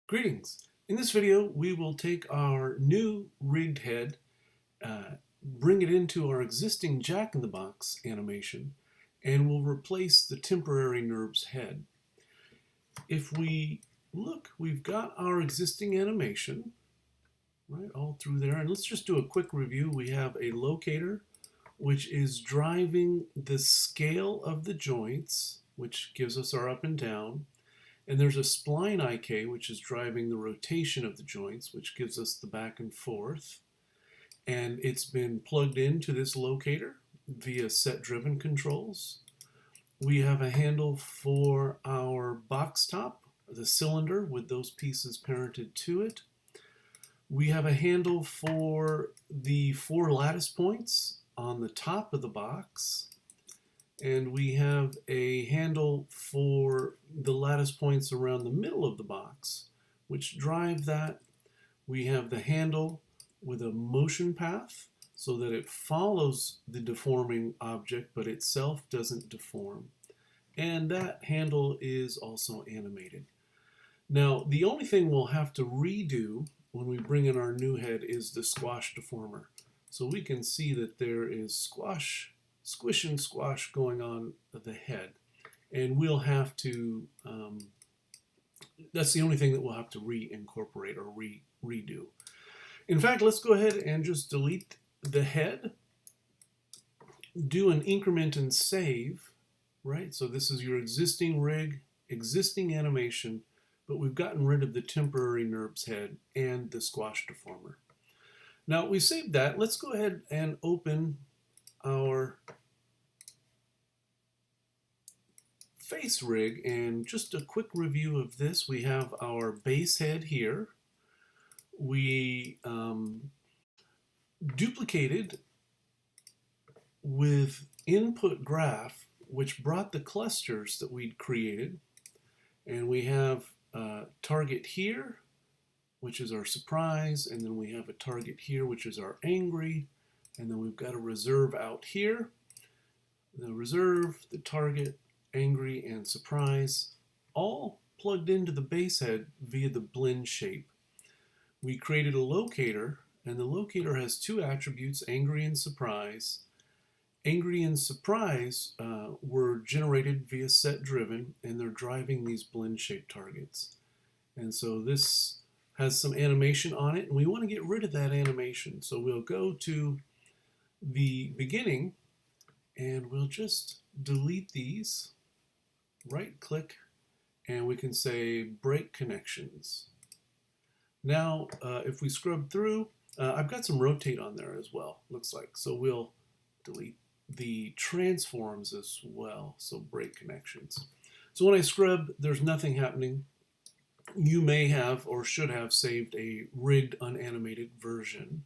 Greetings. In this video, we will take our new rigged head, bring it into our existing Jack-in-the-Box animation, and we'll replace the temporary NURBS head. If we look, we've got our existing animation, right, all through there. And let's just do a quick review. We have a locator, which is driving the scale of the joints, which gives us our up and down. And there's a spline IK, which is driving the rotation of the joints, which gives us the back and forth. And it's been plugged into this locator via set-driven controls. We have a handle for our box top, the cylinder with those pieces parented to it. We have a handle for the 4 lattice points on the top of the box. And we have a handle for the lattice points around the middle of the box, which drive that. We have the handle with a motion path so that it follows the deforming object, but itself doesn't deform. And that handle is also animated. Now, the only thing we'll have to redo when we bring in our new head is the squash deformer. So we can see that there is squish and squash going on the head, and we'll have to that's the only thing that we'll have to reincorporate or redo. In fact, let's go ahead and just delete the head, do an increment and save, right? So this is your existing rig, existing animation, but we've gotten rid of the temporary NURBS head and the squash deformer. Now we saved that. Let's go ahead and open our face rig, and just a quick review of this. We have our base head here. We duplicated with input graph, which brought the clusters that we'd created, and we have a target here, which is our surprise, and then we have a target here, which is our angry, and then we've got a reserve out here. The reserve, the target, angry, and surprise, all plugged into the base head via the blend shape. We created a locator, and the locator has 2 attributes, angry and surprise. Angry and surprise were generated via set driven, and they're driving these blend shape targets. And so this has some animation on it, and we want to get rid of that animation. So we'll go to the beginning, and we'll just delete these. Right click, and we can say break connections. Now if we scrub through, I've got some rotate on there as well, looks like, so we'll delete the transforms as well, so break connections. So when I scrub, there's nothing happening. You may have or should have saved a rigged unanimated version,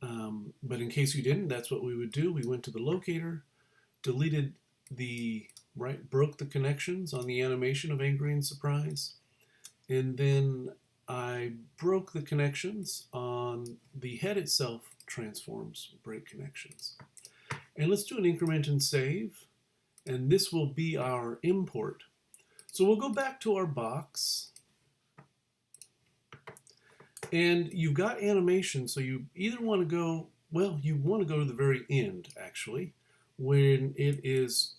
but in case you didn't, that's what we would do. We went to the locator, deleted the broke the connections on the animation of angry and surprise, and then I broke the connections on the head itself, transforms, break connections. And let's do an increment and save, and this will be our import. So we'll go back to our box, and you've got animation, so you either want to go, well, you want to go to the very end actually, when it is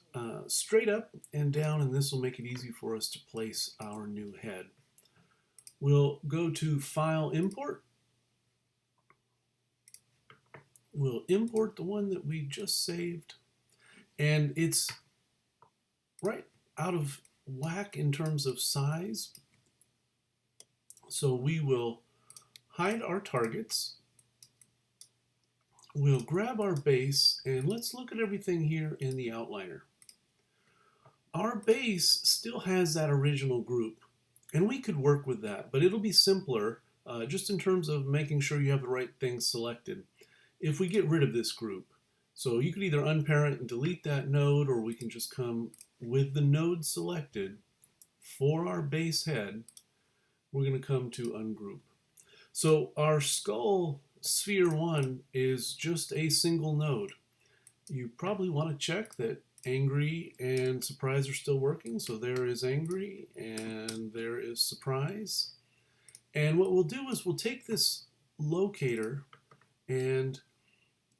straight up and down, and this will make it easy for us to place our new head. We'll go to File, Import. We'll import the one that we just saved, and it's right out of whack in terms of size. So we will hide our targets. We'll grab our base, and let's look at everything here in the outliner. Our base still has that original group, and we could work with that, but it'll be simpler just in terms of making sure you have the right things selected if we get rid of this group. So you could either unparent and delete that node, or we can just come with the node selected for our base head. We're going to come to ungroup. So our skull sphere 1 is just a single node. You probably want to check that angry and surprise are still working. So there is angry and there is surprise. And what we'll do is we'll take this locator and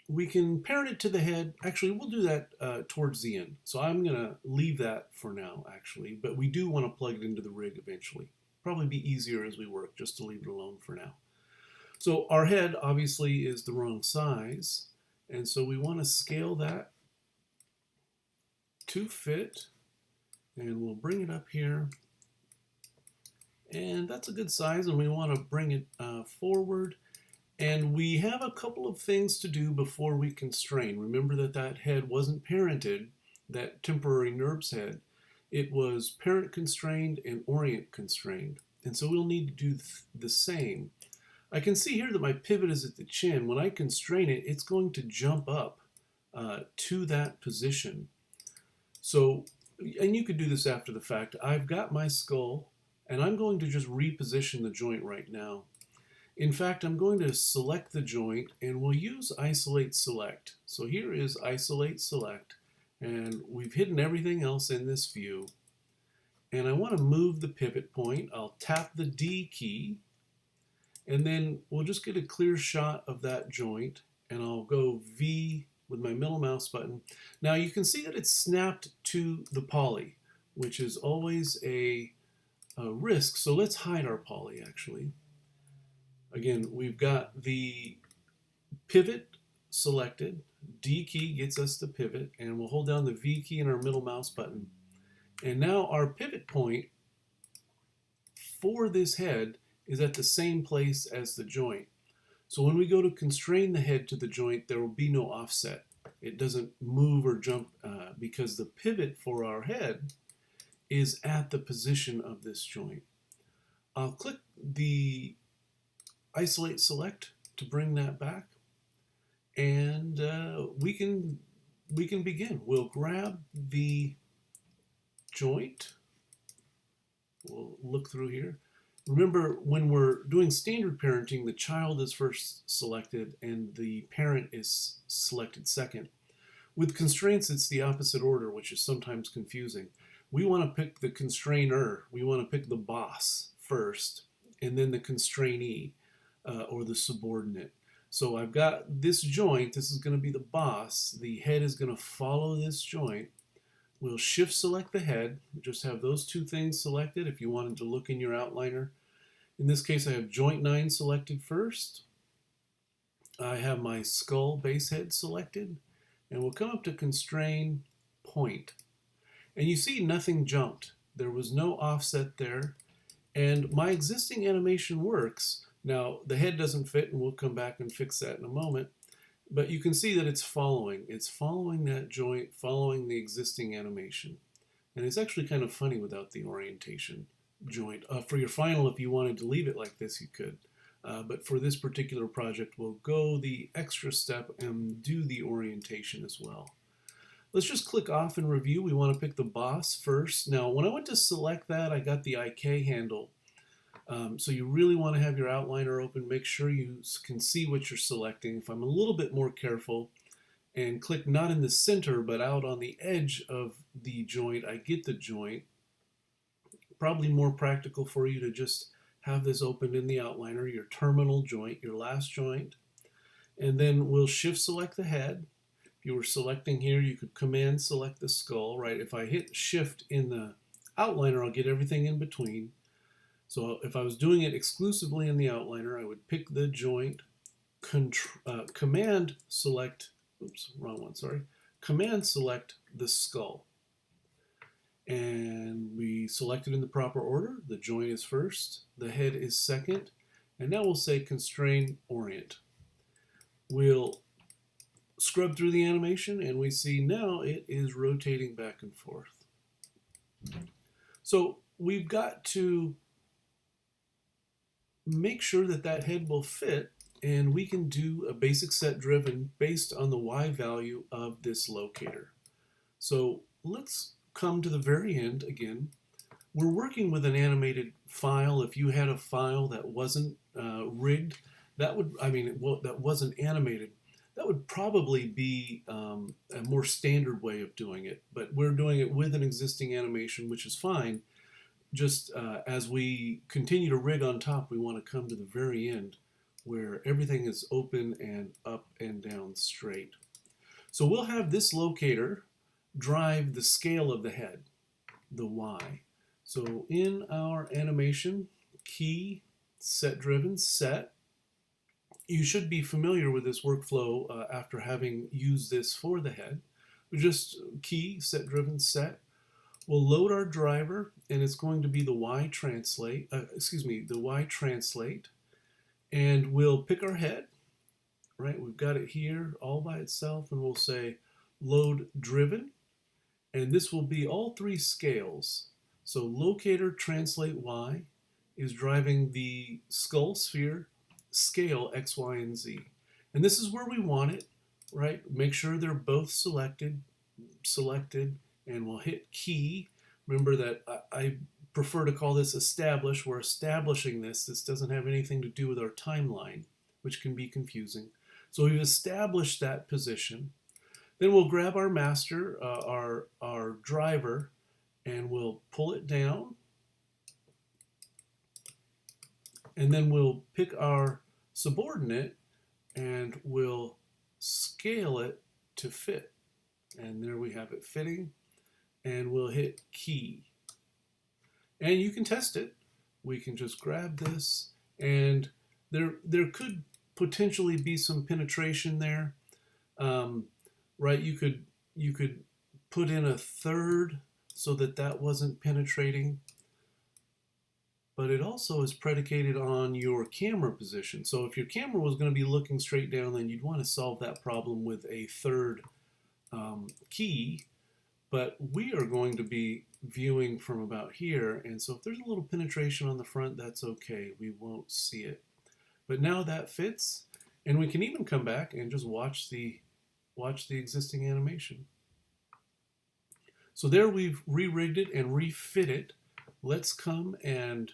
we can parent it to the head. Actually, we'll do that towards the end. So I'm going to leave that for now, actually. But we do want to plug it into the rig eventually. Probably be easier as we work just to leave it alone for now. So our head obviously is the wrong size. And so we want to scale that to fit. And we'll bring it up here. And that's a good size. And we want to bring it forward. And we have a couple of things to do before we constrain. Remember that that head wasn't parented, that temporary NURBS head. It was parent constrained and orient constrained. And so we'll need to do the same. I can see here that my pivot is at the chin. When I constrain it, it's going to jump up to that position. So, and you could do this after the fact. I've got my skull, and I'm going to just reposition the joint right now. In fact, I'm going to select the joint, and we'll use Isolate Select. So here is Isolate Select, and we've hidden everything else in this view. And I want to move the pivot point. I'll tap the D key, and then we'll just get a clear shot of that joint, and I'll go V with my middle mouse button. Now you can see that it's snapped to the poly, which is always a risk. So let's hide our poly actually. Again, we've got the pivot selected. D key gets us the pivot, and we'll hold down the V key and our middle mouse button. And now our pivot point for this head is at the same place as the joint. So when we go to constrain the head to the joint, there will be no offset. It doesn't move or jump because the pivot for our head is at the position of this joint. I'll click the Isolate Select to bring that back, and we can begin. We'll grab the joint. We'll look through here. Remember, when we're doing standard parenting, the child is first selected and the parent is selected second. With constraints, it's the opposite order, which is sometimes confusing. We want to pick the constrainer. We want to pick the boss first, and then the constrainee. Or the subordinate. So I've got this joint. This is going to be the boss. The head is going to follow this joint. We'll shift select the head. Just have those two things selected if you wanted to look in your outliner. In this case, I have joint 9 selected first. I have my skull base head selected. And we'll come up to constrain point. And you see nothing jumped. There was no offset there. And my existing animation works. Now, the head doesn't fit, and we'll come back and fix that in a moment, but you can see that it's following. It's following that joint, following the existing animation. And it's actually kind of funny without the orientation joint. For your final, if you wanted to leave it like this, you could. But for this particular project, we'll go the extra step and do the orientation as well. Let's just click off and review. We want to pick the boss first. Now, when I went to select that, I got the IK handle. So you really want to have your outliner open. Make sure you can see what you're selecting. If I'm a little bit more careful and click not in the center but out on the edge of the joint, I get the joint. Probably more practical for you to just have this opened in the outliner, your terminal joint, your last joint. And then we'll shift select the head. If you were selecting here, you could command select the skull, right? If I hit shift in the outliner, I'll get everything in between. So if I was doing it exclusively in the outliner, I would pick the joint, command select, oops, wrong one, sorry. Command select the skull. And we select it in the proper order. The joint is first, the head is second, and now we'll say constrain orient. We'll scrub through the animation and we see now it is rotating back and forth. So we've got to make sure that that head will fit, and we can do a basic set driven based on the Y value of this locator. So let's come to the very end again. We're working with an animated file. If you had a file that wasn't rigged, that wasn't animated, that would probably be a more standard way of doing it. But we're doing it with an existing animation, which is fine. just as we continue to rig on top, we want to come to the very end where everything is open and up and down straight. So we'll have this locator drive the scale of the head, the Y. So in our animation, key, set driven, set. You should be familiar with this workflow after having used this for the head. We just key, set driven, set. We'll load our driver, and it's going to be the Y translate, the Y translate, and we'll pick our head, right? We've got it here all by itself, and we'll say load driven, and this will be all three scales. So locator translate Y is driving the skull sphere scale X, Y, and Z. And this is where we want it, right? Make sure they're both selected, and we'll hit key. Remember that I prefer to call this establish. We're establishing this. This doesn't have anything to do with our timeline, which can be confusing. So we've established that position. Then we'll grab our master, our driver, and we'll pull it down. And then we'll pick our subordinate and we'll scale it to fit. And there we have it fitting. And we'll hit key. And you can test it. We can just grab this, and there could potentially be some penetration there. Right? You could put in a third so that wasn't penetrating. But it also is predicated on your camera position. So if your camera was going to be looking straight down, then you'd want to solve that problem with a third key. But we are going to be viewing from about here, and so if there's a little penetration on the front, that's okay. We won't see it. But now that fits, and we can even come back and just watch the existing animation. So there we've re-rigged it and refit it. Let's come and,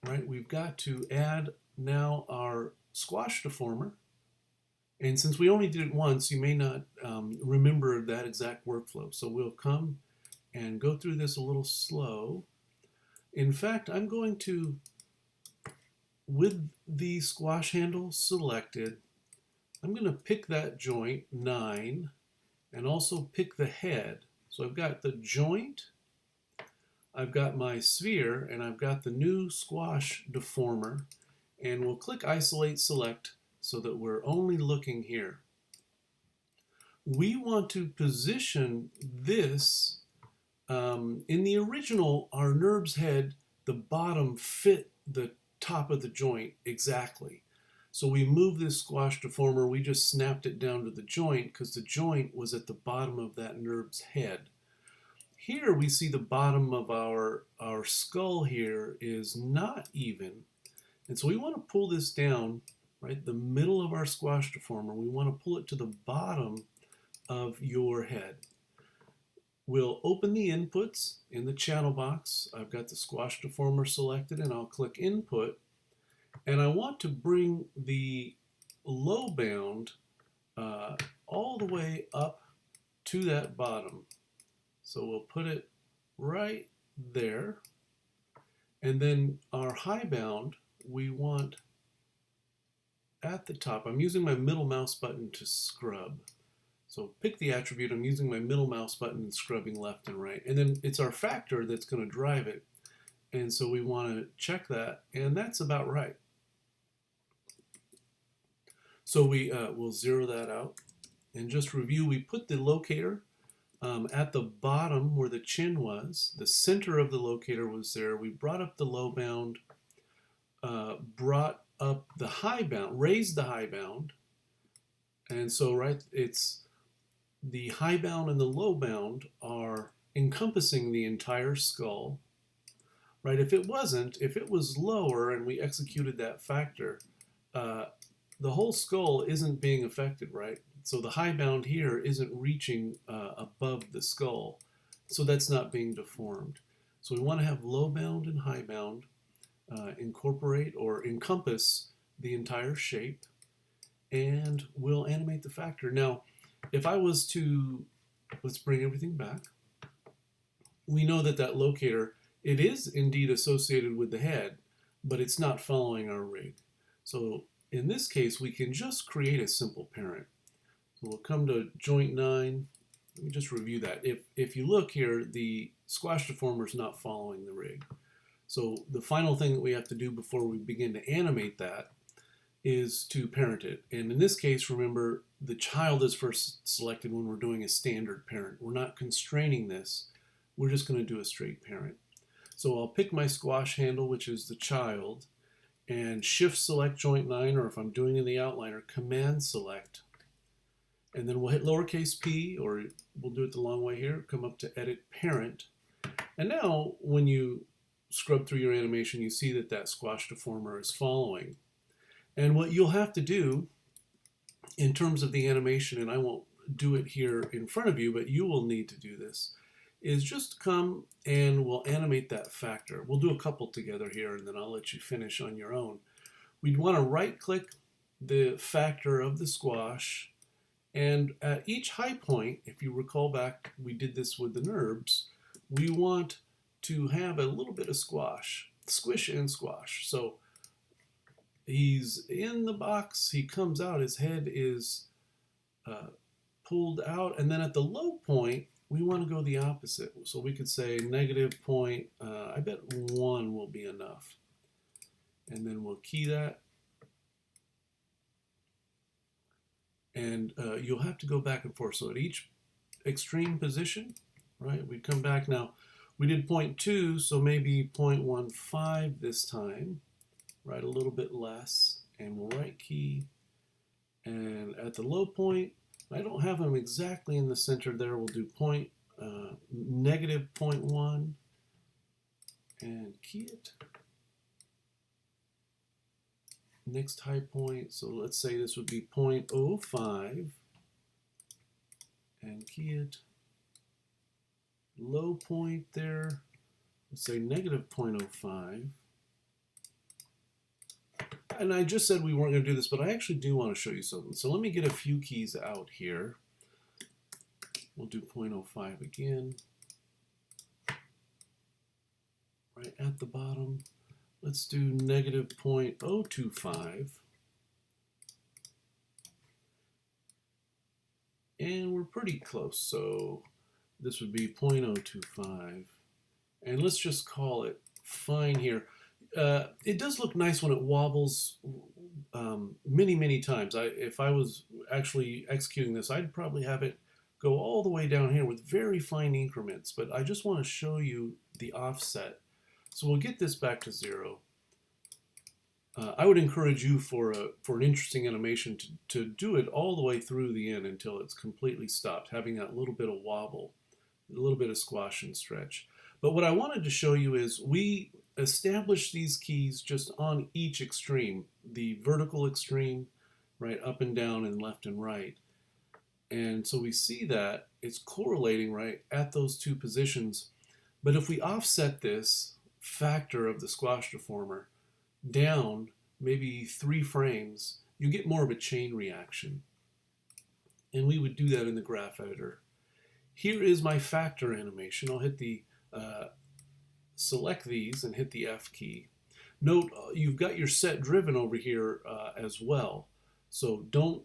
right, we've got to add now our squash deformer. And since we only did it once, you may not remember that exact workflow. So we'll come and go through this a little slow. In fact, I'm going to, with the squash handle selected, I'm going to pick that joint, 9, and also pick the head. So I've got the joint, I've got my sphere, and I've got the new squash deformer. And we'll click Isolate Select so that we're only looking here. We want to position this in the original, our NURBS head, the bottom fit the top of the joint exactly. So we moved this squash deformer, we just snapped it down to the joint because the joint was at the bottom of that NURBS head. Here we see the bottom of our skull here is not even. And so we want to pull this down, right, the middle of our squash deformer. We want to pull it to the bottom of your head. We'll open the inputs in the channel box. I've got the squash deformer selected, and I'll click Input. And I want to bring the low bound all the way up to that bottom. So we'll put it right there. And then our high bound, we want at the top. I'm using my middle mouse button to scrub. So pick the attribute. I'm using my middle mouse button and scrubbing left and right. And then it's our factor that's going to drive it. And so we want to check that, and that's about right. So we'll zero that out and just review. We put the locator at the bottom where the chin was. The center of the locator was there. We brought up the low bound, brought up the high bound, raised the high bound. And so, right, it's the high bound and the low bound are encompassing the entire skull. Right, if it was lower and we executed that factor, the whole skull isn't being affected, right? So the high bound here isn't reaching above the skull, so that's not being deformed. So we want to have low bound and high bound incorporate or encompass the entire shape, and we'll animate the factor. Now, if I was to, let's bring everything back. We know that that locator It is indeed associated with the head, but it's not following our rig. So in this case, we can just create a simple parent. So we'll come to joint 9. Let me just review that. If you look here, the squash deformer is not following the rig. So the final thing that we have to do before we begin to animate that is to parent it. And in this case, remember, the child is first selected when we're doing a standard parent. We're not constraining this. We're just going to do a straight parent. So I'll pick my squash handle, which is the child, and shift select joint 9, or if I'm doing in the outliner, command select. And then we'll hit lowercase p, or we'll do it the long way here, come up to edit parent. And now when you scrub through your animation, you see that that squash deformer is following. And what you'll have to do in terms of the animation, and I won't do it here in front of you, but you will need to do this, is just come and we'll animate that factor. We'll do a couple together here, and then I'll let you finish on your own. We'd want to right-click the factor of the squash, and at each high point, if you recall back, we did this with the NURBS, we want to have a little bit of squash, squish and squash. So he's in the box, he comes out, his head is pulled out, and then at the low point, we want to go the opposite. So we could say negative point, I bet 1 will be enough. And then we'll key that. And you'll have to go back and forth. So at each extreme position, right, we come back. Now, we did 0.2, so maybe 0.15 this time, right, a little bit less. And we'll right key. And at the low point, I don't have them exactly in the center there. We'll do negative 0.1 and key it. Next high point, so let's say this would be 0.05 and key it. Low point there, let's say negative 0.05. And I just said we weren't going to do this, but I actually do want to show you something. So let me get a few keys out here. We'll do 0.05 again. Right at the bottom. Let's do negative 0.025. And we're pretty close, so this would be 0.025. And let's just call it fine here. It does look nice when it wobbles many times. If I was actually executing this, I'd probably have it go all the way down here with very fine increments, but I just want to show you the offset. So we'll get this back to 0. I would encourage you for an interesting animation to do it all the way through the end until it's completely stopped, having that little bit of wobble, a little bit of squash and stretch. But what I wanted to show you is we establish these keys just on each extreme, the vertical extreme, right, up and down and left and right. And so we see that it's correlating right at those two positions. But if we offset this factor of the squash deformer down maybe 3 frames, you get more of a chain reaction. And we would do that in the graph editor. Here is my factor animation. I'll hit the select these and hit the F key. Note you've got your set driven over here as well. So don't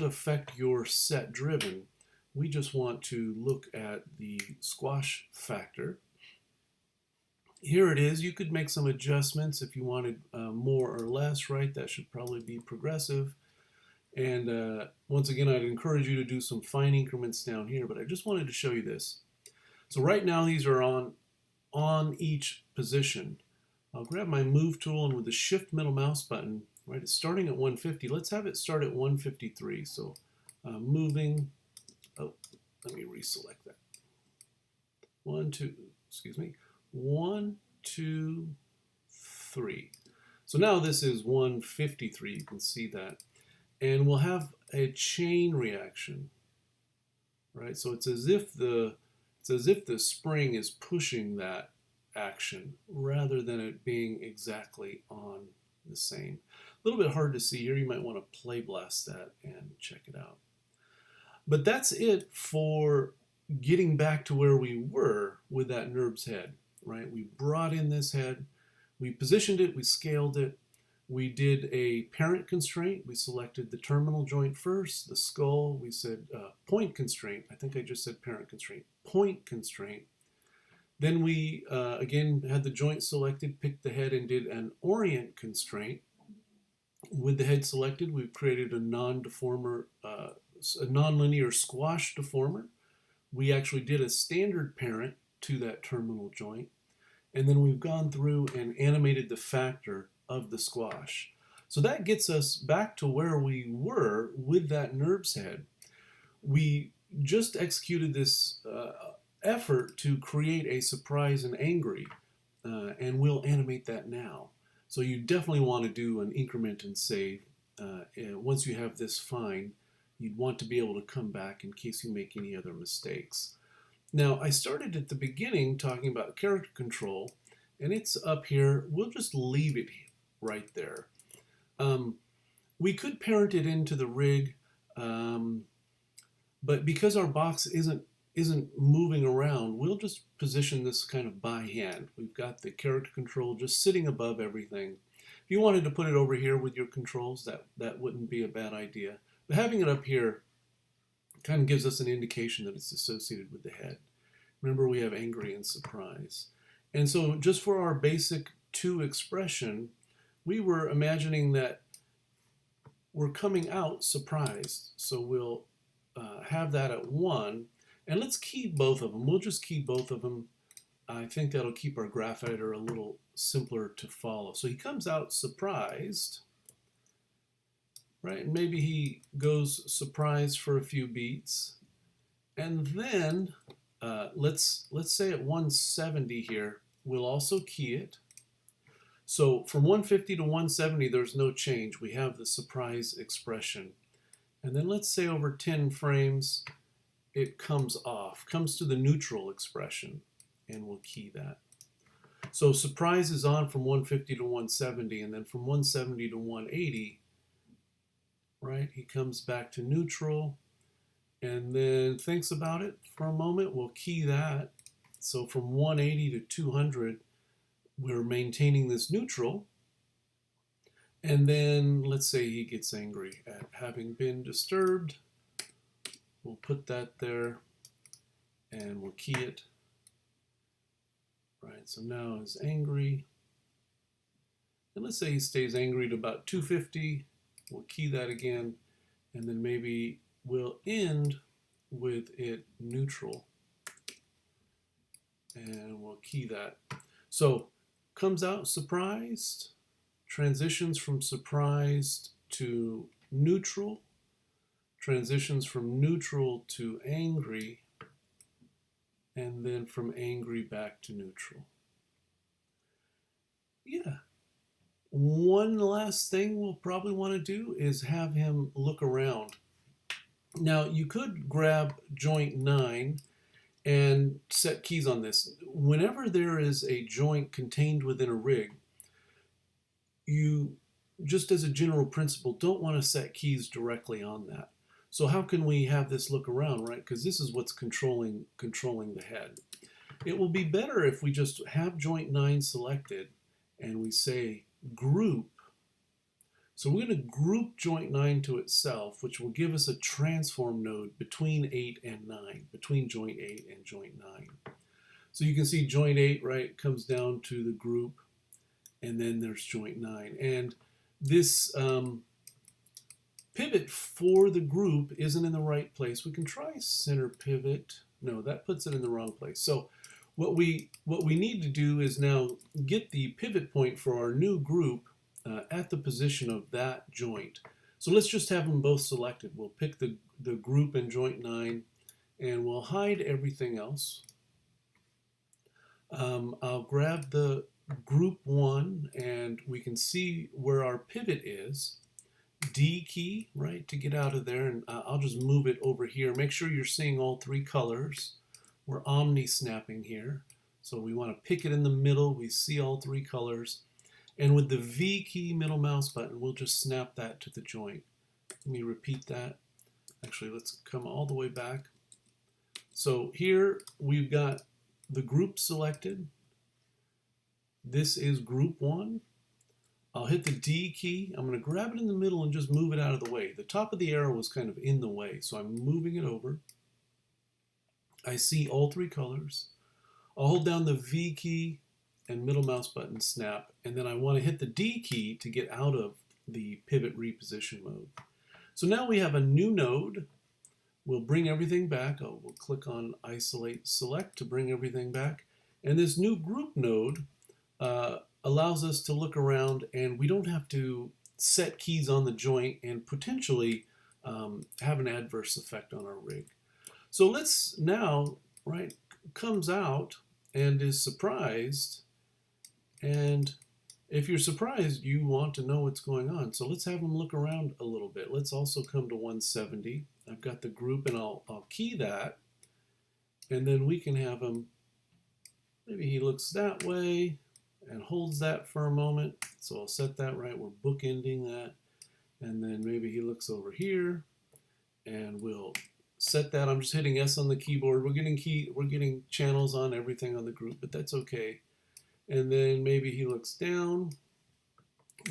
affect your set driven. We just want to look at the squash factor. Here it is. You could make some adjustments if you wanted more or less, right? That should probably be progressive. And once again, I'd encourage you to do some fine increments down here, but I just wanted to show you this. So right now these are on each position. I'll grab my move tool, and with the shift middle mouse button, right, it's starting at 150. Let's have it start at 153. So moving, oh, let me reselect that. 1, 2, excuse me. 1, 2, 3. So now this is 153. You can see that. And we'll have a chain reaction, right? So it's as if the spring is pushing that action rather than it being exactly on the same. A little bit hard to see here. You might want to play blast that and check it out. But that's it for getting back to where we were with that NURBS head. right? We brought in this head, we positioned it, we scaled it, we did a parent constraint. We selected the terminal joint first, the skull. We said point constraint. I think I just said parent constraint. Point constraint. Then we, again, had the joint selected, picked the head, and did an orient constraint. With the head selected, we've created a non-deformer, a non-linear squash deformer. We actually did a standard parent to that terminal joint. And then we've gone through and animated the factor of the squash. So that gets us back to where we were with that NURBS head. We just executed this effort to create a surprise and angry, and we'll animate that now. So you definitely want to do an increment and save. And once you have this fine, you'd want to be able to come back in case you make any other mistakes. Now, I started at the beginning talking about character control, and it's up here. We'll just leave it right there. We could parent it into the rig, but because our box isn't moving around, we'll just position this kind of by hand. We've got the character control just sitting above everything. If you wanted to put it over here with your controls, that wouldn't be a bad idea. But having it up here kind of gives us an indication that it's associated with the head. Remember, we have angry and surprise. And so just for our basic 2 expression, we were imagining that we're coming out surprised. So we'll have that at 1. And let's key both of them. We'll just key both of them. I think that'll keep our graph editor a little simpler to follow. So he comes out surprised, right? And maybe he goes surprised for a few beats. And then let's say at 170 here, we'll also key it. So from 150 to 170, there's no change. We have the surprise expression. And then let's say over 10 frames, it comes off, comes to the neutral expression, and we'll key that. So surprise is on from 150 to 170, and then from 170 to 180, right, he comes back to neutral, and then thinks about it for a moment. We'll key that. So from 180 to 200, we're maintaining this neutral. And then let's say he gets angry at having been disturbed. We'll put that there, and we'll key it. Right, so now he's angry. And let's say he stays angry to about 250. We'll key that again, and then maybe we'll end with it neutral. And we'll key that. So comes out surprised, transitions from surprised to neutral, transitions from neutral to angry, and then from angry back to neutral. Yeah. One last thing we'll probably want to do is have him look around. Now, you could grab joint 9 and set keys on this. Whenever there is a joint contained within a rig, you, just as a general principle, don't want to set keys directly on that. So how can we have this look around, right? Because this is what's controlling the head. It will be better if we just have joint 9 selected and we say group. So we're going to group joint 9 to itself, which will give us a transform node between 8 and 9, between joint 8 and joint 9. So you can see joint 8, right, comes down to the group, and then there's joint 9. And this pivot for the group isn't in the right place. We can try center pivot. No, that puts it in the wrong place. So what we need to do is now get the pivot point for our new group at the position of that joint. So let's just have them both selected. We'll pick the group in joint 9, and we'll hide everything else. I'll grab the group 1, and we can see where our pivot is. D key, right, to get out of there, and I'll just move it over here. Make sure you're seeing all 3 colors. We're omni-snapping here, so we want to pick it in the middle. We see all 3 colors. And with the V key middle mouse button, we'll just snap that to the joint. Let me repeat that. Actually, let's come all the way back. So here we've got the group selected. This is group 1. I'll hit the D key. I'm going to grab it in the middle and just move it out of the way. The top of the arrow was kind of in the way, so I'm moving it over. I see all 3 colors. I'll hold down the V key and middle mouse button snap, and then I want to hit the D key to get out of the pivot reposition mode. So now we have a new node. We'll bring everything back. We'll click on Isolate Select to bring everything back. And this new group node allows us to look around, and we don't have to set keys on the joint and potentially have an adverse effect on our rig. So let's now, comes out and is surprised. And if you're surprised, you want to know what's going on. So let's have him look around a little bit. Let's also come to 170. I've got the group, and I'll key that. And then we can have him, maybe he looks that way and holds that for a moment. So I'll set that right. We're bookending that. And then maybe he looks over here, and we'll set that. I'm just hitting S on the keyboard. We're getting channels on everything on the group, but that's okay. And then maybe he looks down.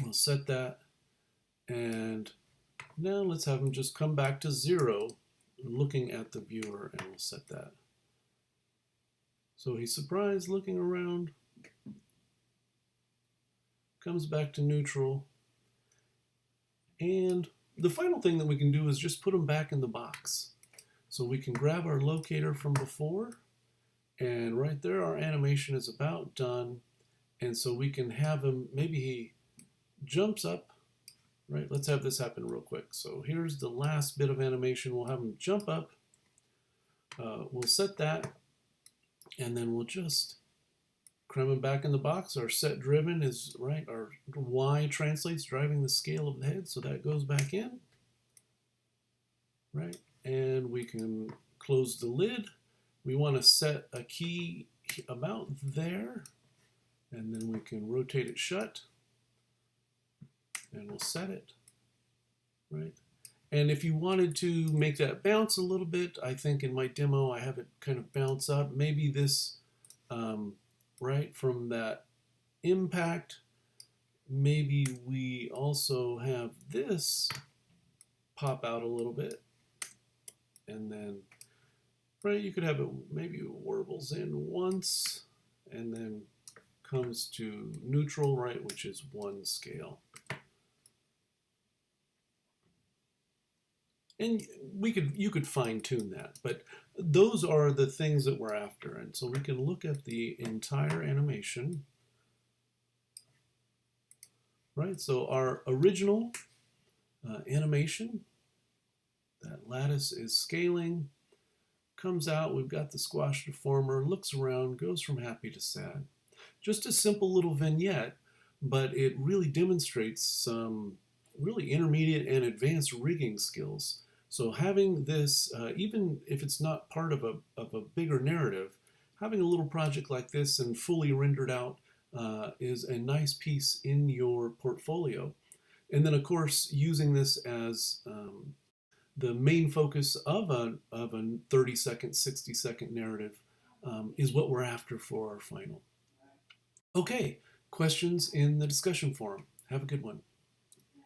We'll set that. And now let's have him just come back to 0, looking at the viewer, and we'll set that. So he's surprised, looking around, comes back to neutral. And the final thing that we can do is just put him back in the box. So we can grab our locator from before, and right there our animation is about done. And so we can have him, maybe he jumps up, right? Let's have this happen real quick. So here's the last bit of animation. We'll have him jump up. We'll set that, and then we'll just cram him back in the box. Our set driven is, our Y translates driving the scale of the head, so that goes back in, right? And we can close the lid. We want to set a key about there, and then we can rotate it shut, and we'll set it, right? And if you wanted to make that bounce a little bit, I think in my demo I have it kind of bounce up. Maybe this, from that impact, maybe we also have this pop out a little bit. And then, you could have it, maybe it warbles in once and then comes to neutral, which is 1 scale. And you could fine tune that, but those are the things that we're after. And so we can look at the entire animation, So our original animation, that lattice is scaling, comes out, we've got the squash deformer, looks around, goes from happy to sad. Just a simple little vignette, but it really demonstrates some really intermediate and advanced rigging skills. So having this, even if it's not part of a bigger narrative, having a little project like this and fully rendered out is a nice piece in your portfolio. And then, of course, using this as the main focus of a 30-second, 60-second narrative is what we're after for our final. Okay, questions in the discussion forum. Have a good one.